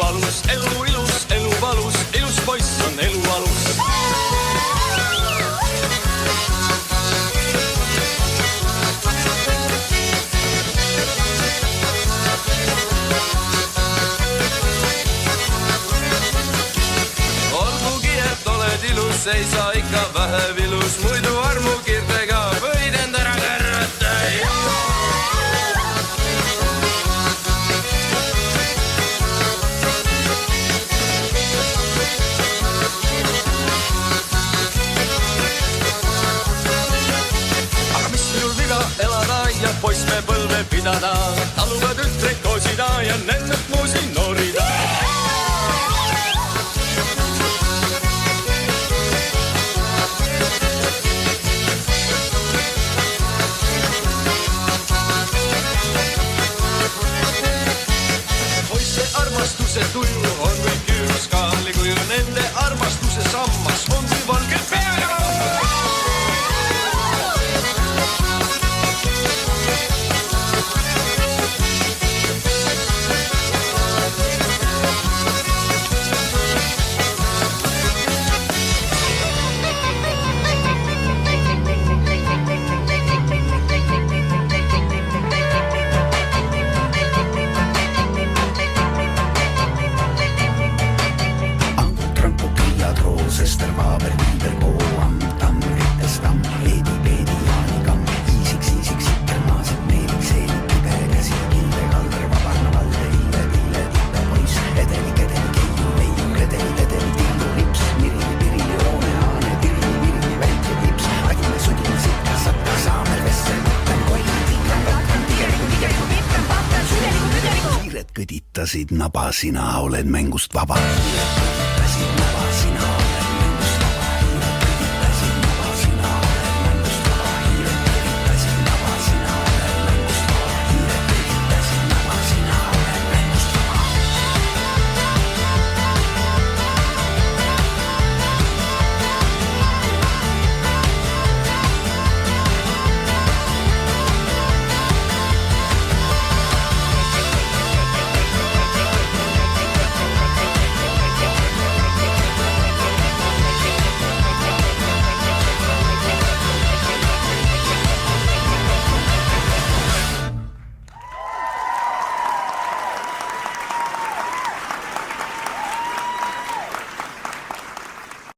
alus, elu ilus, elu valus, ilus poiss on elu alus. Olgugi, et oled ilus, ei saa ikka vähe vilus, muidu armukirtega võid end ära kärvata. Elada ja poisme põlve pidada, taluga tütreid koosida ja nendelt muusi noorida. Poisse armastuse tuju on või küüruskaali kuju, nende armastuse sammas on kui valge peaga. Kõditasid naba, sina oled mängust vaba. Kõditasid naba, sina